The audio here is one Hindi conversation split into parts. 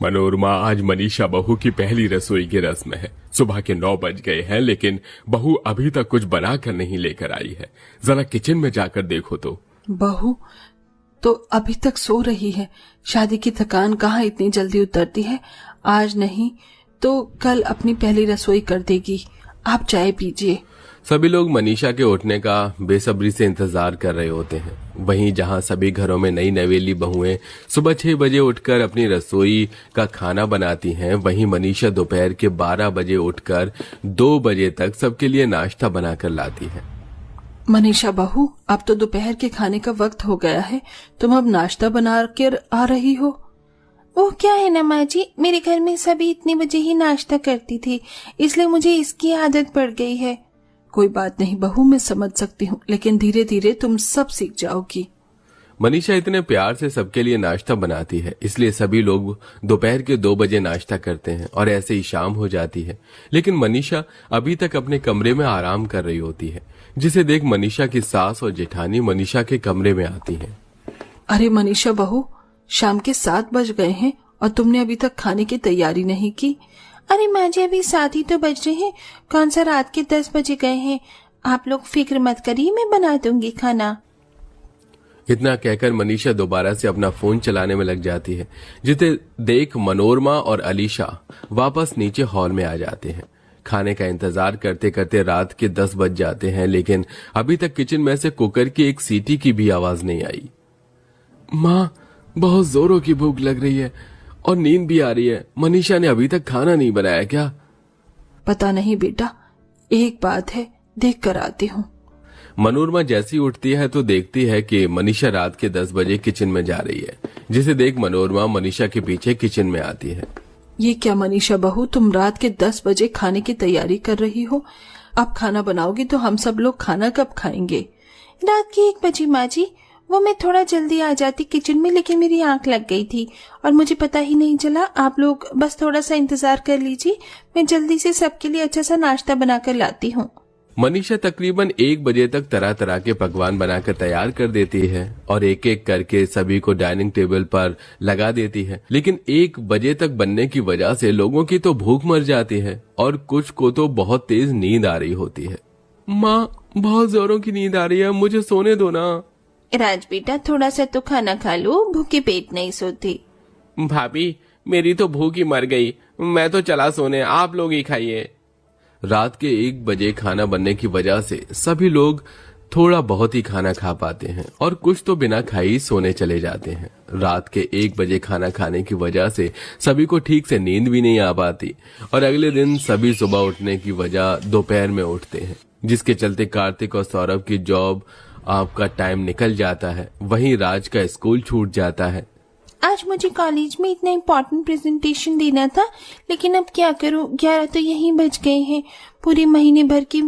मनोरमा, आज मनीषा बहू की पहली रसोई की रस्म है। सुबह के 9 बज गए हैं, लेकिन बहू अभी तक कुछ बनाकर नहीं लेकर आई है। जरा किचन में जाकर देखो तो। बहू तो अभी तक सो रही है। शादी की थकान कहाँ इतनी जल्दी उतरती है। आज नहीं तो कल अपनी पहली रसोई कर देगी। आप चाय पीजिए। सभी लोग मनीषा के उठने का बेसब्री से इंतजार कर रहे होते हैं। वहीं जहां सभी घरों में नई नवेली बहुएं सुबह 6 बजे उठकर अपनी रसोई का खाना बनाती हैं, वहीं मनीषा दोपहर के 12 बजे उठकर 2 बजे तक सबके लिए नाश्ता बनाकर लाती है। मनीषा बहू, अब तो दोपहर के खाने का वक्त हो गया है। तुम अब नाश्ता बना कर आ रही हो। वो क्या है ना माँ जी, मेरे घर में सभी इतने बजे ही नाश्ता करती थी, इसलिए मुझे इसकी आदत पड़ गई है। कोई बात नहीं बहू, मैं समझ सकती हूँ, लेकिन धीरे धीरे तुम सब सीख जाओगी। मनीषा इतने प्यार से सबके लिए नाश्ता बनाती है, इसलिए सभी लोग दोपहर के 2 बजे नाश्ता करते हैं और ऐसे ही शाम हो जाती है। लेकिन मनीषा अभी तक अपने कमरे में आराम कर रही होती है, जिसे देख मनीषा की सास और जेठानी मनीषा के कमरे में आती हैं। अरे मनीषा बहू, शाम के 7 बज गए हैं और तुमने अभी तक खाने की तैयारी नहीं की। अरे माँ जी, अभी 7 ही तो बज रहे हैं। कौन सा रात के 10 बजे गए हैं। आप लोग फिक्र मत करिए, मैं बना दूंगी खाना। इतना कहकर मनीषा दोबारा से अपना फोन चलाने में लग जाती है, जिसे देख मनोरमा और अलीशा वापस नीचे हॉल में आ जाते हैं। खाने का इंतजार करते करते रात के 10 बज जाते हैं, लेकिन अभी तक किचन में से कुकर की एक सीटी की भी आवाज नहीं आई। माँ, बहुत जोरों की भूख लग रही है और नींद भी आ रही है। मनीषा ने अभी तक खाना नहीं बनाया क्या? पता नहीं बेटा, एक बात है, देख कर आती हूँ। मनोरमा जैसी उठती है तो देखती है कि मनीषा रात के 10 बजे किचन में जा रही है, जिसे देख मनोरमा मनीषा के पीछे किचन में आती है। ये क्या मनीषा बहू, तुम रात के 10 बजे खाने की तैयारी कर रही हो? अब खाना बनाओगी तो हम सब लोग खाना कब खाएंगे? रात के 1 बजे माँ जी, वो मैं थोड़ा जल्दी आ जाती किचन में, लेकिन मेरी आंख लग गई थी और मुझे पता ही नहीं चला। आप लोग बस थोड़ा सा इंतजार कर लीजिए, मैं जल्दी से सबके लिए अच्छा सा नाश्ता बनाकर लाती हूँ। मनीषा तकरीबन 1 बजे तक तरह तरह के पकवान बनाकर तैयार कर देती है और एक एक करके सभी को डाइनिंग टेबल पर लगा देती है। लेकिन 1 बजे तक बनने की वजह से लोगों की तो भूख मर जाती है और कुछ को तो बहुत तेज नींद आ रही होती है। माँ, बहुत जोरों की नींद आ रही है, मुझे सोने दो ना। राज बेटा, थोड़ा सा तो खाना खा लो, भूखे पेट नहीं सोती। भाभी, मेरी तो भूख ही मर गई, मैं तो चला सोने, आप लोग ही खाइए। रात के 1 बजे खाना बनने की वजह से सभी लोग थोड़ा बहुत ही खाना खा पाते हैं और कुछ तो बिना खाए ही सोने चले जाते हैं। रात के 1 बजे खाना खाने की वजह से सभी को ठीक से नींद भी नहीं आ पाती और अगले दिन सभी सुबह उठने की वजह दोपहर में उठते हैं, जिसके चलते कार्तिक और सौरभ की जॉब आपका टाइम निकल जाता है। वहीं राज का स्कूल छूट जाता है। आज मुझे कॉलेज में इतना इम्पोर्टेंट प्रेजेंटेशन देना था, लेकिन अब क्या करूं, 11 तो यहीं बज गए हैं। पूरे महीने भर की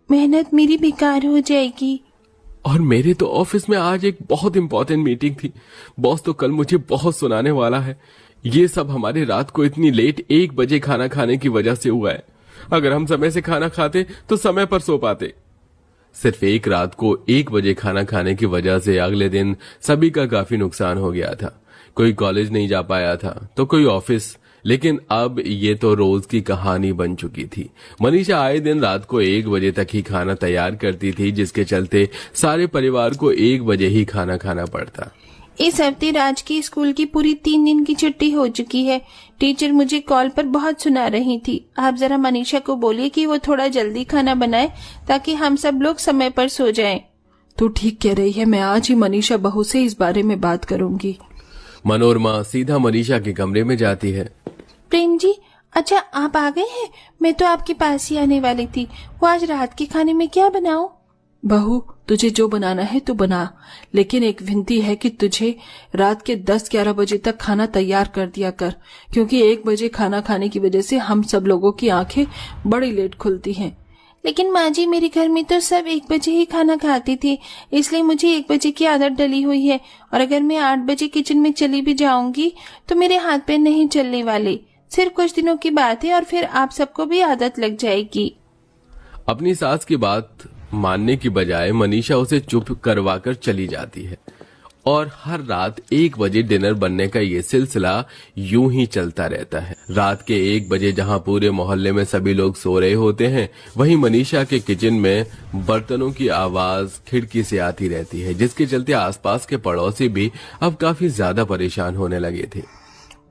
मेहनत मेरी बेकार हो जाएगी। और मेरे तो ऑफिस में आज एक बहुत इम्पोर्टेंट मीटिंग थी। बॉस तो कल मुझे बहुत सुनाने वाला है। ये सब हमारे रात को इतनी लेट 1 बजे खाना खाने की वजह से हुआ है। अगर हम समय से खाना खाते तो समय पर सो पाते। सिर्फ एक रात को 1 बजे खाना खाने की वजह से अगले दिन सभी का काफी नुकसान हो गया था। कोई कॉलेज नहीं जा पाया था तो कोई ऑफिस, लेकिन अब ये तो रोज की कहानी बन चुकी थी। मनीषा आए दिन रात को 1 बजे तक ही खाना तैयार करती थी, जिसके चलते सारे परिवार को 1 बजे ही खाना खाना पड़ता। इस हफ्ते राज की स्कूल की पूरी 3 दिन की छुट्टी हो चुकी है। टीचर मुझे कॉल पर बहुत सुना रही थी। आप जरा मनीषा को बोलिए कि वो थोड़ा जल्दी खाना बनाए ताकि हम सब लोग समय पर सो जाएं। तू ठीक कह रही है, मैं आज ही मनीषा बहू से इस बारे में बात करूंगी। मनोरमा सीधा मनीषा के कमरे में जाती है। प्रेम जी, अच्छा आप आ गए हैं। मैं तो आपके पास ही आने वाली थी। वो आज रात के खाने में क्या बनाऊं? बहू, तुझे जो बनाना है तू बना, लेकिन एक विनती है कि तुझे रात के 10-11 बजे तक खाना तैयार कर दिया कर, क्योंकि 1 बजे खाना खाने की वजह से हम सब लोगों की आंखें बड़ी लेट खुलती हैं। लेकिन माँ जी, मेरे घर में तो सब 1 बजे ही खाना खाती थी, इसलिए मुझे 1 बजे की आदत डली हुई है। और अगर मैं 8 बजे किचन में चली भी जाऊंगी तो मेरे हाथ पैर नहीं चलने वाले। सिर्फ कुछ दिनों की बात है और फिर आप सबको भी आदत लग जाएगी। अपनी सास की बात मानने की बजाय मनीषा उसे चुप करवाकर चली जाती है और हर रात 1 बजे डिनर बनने का ये सिलसिला यूं ही चलता रहता है। रात के 1 बजे जहां पूरे मोहल्ले में सभी लोग सो रहे होते हैं, वहीं मनीषा के किचन में बर्तनों की आवाज खिड़की से आती रहती है, जिसके चलते आसपास के पड़ोसी भी अब काफी ज्यादा परेशान होने लगे थे।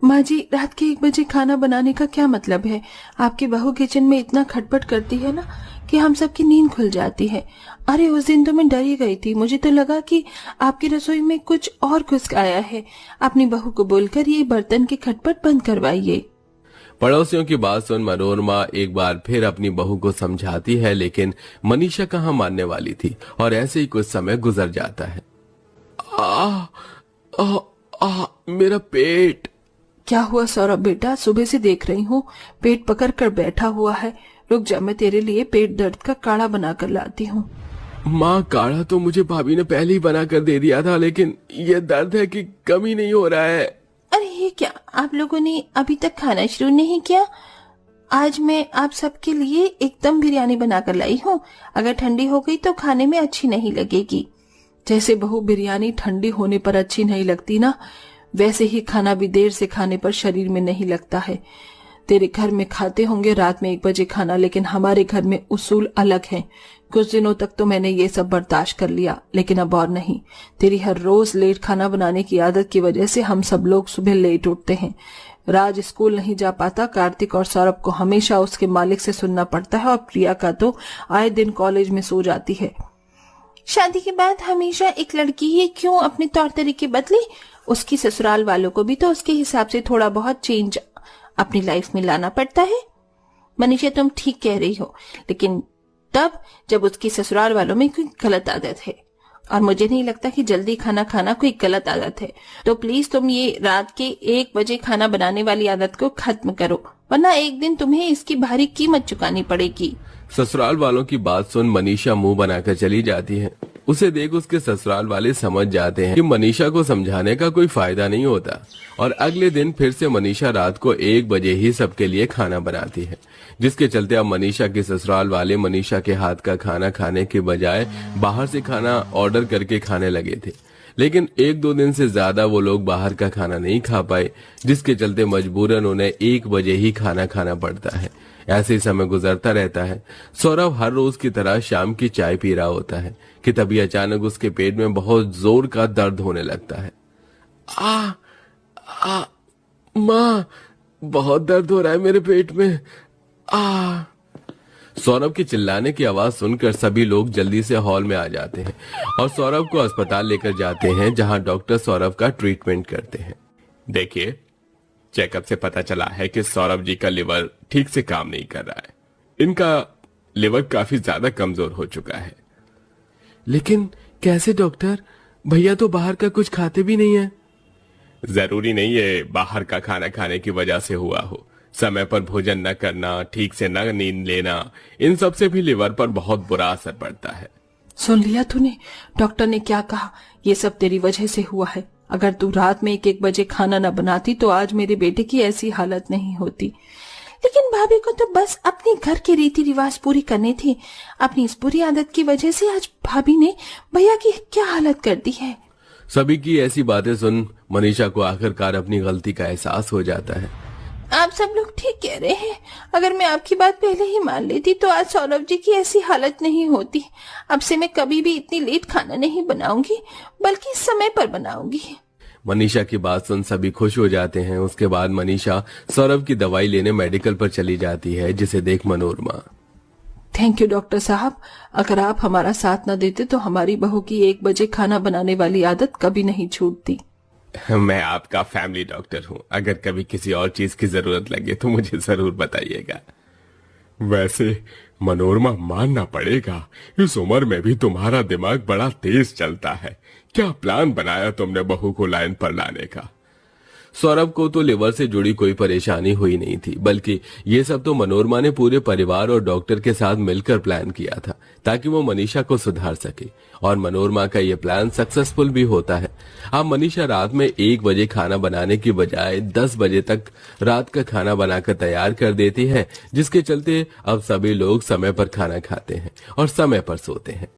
माँ जी, रात के 1 बजे खाना बनाने का क्या मतलब है? आपकी बहू किचन में इतना खटपट करती है ना कि हम सबकी नींद खुल जाती है। अरे उस दिन तो मैं डर ही गई थी, मुझे तो लगा कि आपकी रसोई में कुछ और घुस आया है। अपनी बहू को बोलकर ये बर्तन के खटपट बंद करवाइए। पड़ोसियों की बात सुन मनोरमा एक बार फिर अपनी बहू को समझाती है, लेकिन मनीषा कहाँ मानने वाली थी और ऐसे ही कुछ समय गुजर जाता है। मेरा पेट। क्या हुआ सौरभ बेटा? सुबह से देख रही हूँ पेट पकड़ कर बैठा हुआ है। रुक जा, मैं तेरे लिए पेट दर्द का काढ़ा बना कर लाती हूँ। माँ, काढ़ा तो मुझे भाभी ने पहले ही बना कर दे दिया था, लेकिन ये दर्द है कि कम ही नहीं हो रहा है। अरे ये क्या, आप लोगों ने अभी तक खाना शुरू नहीं किया? आज मैं आप सबके लिए एकदम बिरयानी बनाकर लाई हूँ। अगर ठंडी हो गई तो खाने में अच्छी नहीं लगेगी। जैसे बहू बिरयानी ठंडी होने पर अच्छी नहीं लगती ना, वैसे ही खाना भी देर से खाने पर शरीर में नहीं लगता है। तेरे घर में खाते होंगे रात में 1 बजे खाना, लेकिन हमारे घर में उसूल अलग है। कुछ दिनों तक तो मैंने ये सब बर्दाश्त कर लिया, लेकिन अब और नहीं। तेरी हर रोज लेट खाना बनाने की आदत की वजह से हम सब लोग सुबह लेट उठते हैं। राज स्कूल नहीं जा पाता, कार्तिक और सौरभ को हमेशा उसके मालिक से सुनना पड़ता है, और प्रिया का तो आए दिन कॉलेज में सो जाती है। शादी के बाद हमेशा एक लड़की ही क्यों अपने तौर तरीके बदले? उसकी ससुराल वालों को भी तो उसके हिसाब से थोड़ा बहुत चेंज अपनी लाइफ में लाना पड़ता है। मनीषा, तुम ठीक कह रही हो, लेकिन तब जब उसकी ससुराल वालों में कोई गलत आदत है, और मुझे नहीं लगता कि जल्दी खाना खाना कोई गलत आदत है। तो प्लीज तुम ये रात के 1 बजे खाना बनाने वाली आदत को खत्म करो, वरना एक दिन तुम्हें इसकी भारी कीमत चुकानी पड़ेगी। ससुराल वालों की बात सुन मनीषा मुंह बनाकर चली जाती है। उसे देख उसके ससुराल वाले समझ जाते हैं कि मनीषा को समझाने का कोई फायदा नहीं होता, और अगले दिन फिर से मनीषा रात को 1 बजे ही सबके लिए खाना बनाती है, जिसके चलते अब मनीषा के ससुराल वाले मनीषा के हाथ का खाना खाने के बजाय बाहर से खाना ऑर्डर करके खाने लगे थे। लेकिन 1-2 दिन से ज्यादा वो लोग बाहर का खाना नहीं खा पाए, जिसके चलते मजबूरन उन्हें 1 बजे ही खाना खाना पड़ता है। ऐसे ही समय गुजरता रहता है। सौरभ हर रोज की तरह शाम की चाय पी रहा होता है कि तभी अचानक उसके पेट में बहुत जोर का दर्द होने लगता है। माँ, बहुत दर्द हो रहा है मेरे पेट में। सौरभ के चिल्लाने की आवाज सुनकर सभी लोग जल्दी से हॉल में आ जाते हैं और सौरभ को अस्पताल लेकर जाते हैं, जहां डॉक्टर सौरभ का ट्रीटमेंट करते हैं। देखिए, चेकअप से पता चला है कि सौरभ जी का लिवर ठीक से काम नहीं कर रहा है। इनका लिवर काफी ज्यादा कमजोर हो चुका है। लेकिन कैसे डॉक्टर? भैया तो बाहर का कुछ खाते भी नहीं है। जरूरी नहीं है बाहर का खाना खाने की वजह से हुआ हो। समय पर भोजन न करना, ठीक से न नींद लेना, इन सब से भी लिवर पर बहुत बुरा असर पड़ता है। सुन लिया तूने? डॉक्टर ने क्या कहा? ये सब तेरी वजह से हुआ है। अगर तू रात में 1-1 बजे खाना न बनाती तो आज मेरे बेटे की ऐसी हालत नहीं होती। लेकिन भाभी को तो बस अपने घर के रीति रिवाज पूरी करने थे। अपनी इस बुरी आदत की वजह से आज भाभी ने भैया की क्या हालत कर दी है। सभी की ऐसी बातें सुन मनीषा को आखिरकार अपनी गलती का एहसास हो जाता है। आप सब लोग ठीक कह रहे हैं। अगर मैं आपकी बात पहले ही मान लेती तो आज सौरभ जी की ऐसी हालत नहीं होती। अब से मैं कभी भी इतनी लेट खाना नहीं बनाऊंगी, बल्कि समय पर बनाऊंगी। मनीषा की बात सुन सभी खुश हो जाते हैं। उसके बाद मनीषा सौरभ की दवाई लेने मेडिकल पर चली जाती है, जिसे देख मनोरमा, थैंक यू डॉक्टर साहब। अगर आप हमारा साथ न देते तो हमारी बहू की 1 बजे खाना बनाने वाली आदत कभी नहीं छूटती। मैं आपका फैमिली डॉक्टर हूँ। अगर कभी किसी और चीज की जरूरत लगे तो मुझे जरूर बताइएगा। वैसे मनोरमा, मानना पड़ेगा, इस उम्र में भी तुम्हारा दिमाग बड़ा तेज चलता है। क्या प्लान बनाया तुमने बहू को लाइन पर लाने का? सौरभ को तो लिवर से जुड़ी कोई परेशानी हुई नहीं थी, बल्कि ये सब तो मनोरमा ने पूरे परिवार और डॉक्टर के साथ मिलकर प्लान किया था, ताकि वो मनीषा को सुधार सके। और मनोरमा का ये प्लान सक्सेसफुल भी होता है। अब मनीषा रात में 1 बजे खाना बनाने की बजाय 10 बजे तक रात का खाना बनाकर तैयार कर देती है, जिसके चलते अब सभी लोग समय पर खाना खाते हैं और समय पर सोते हैं।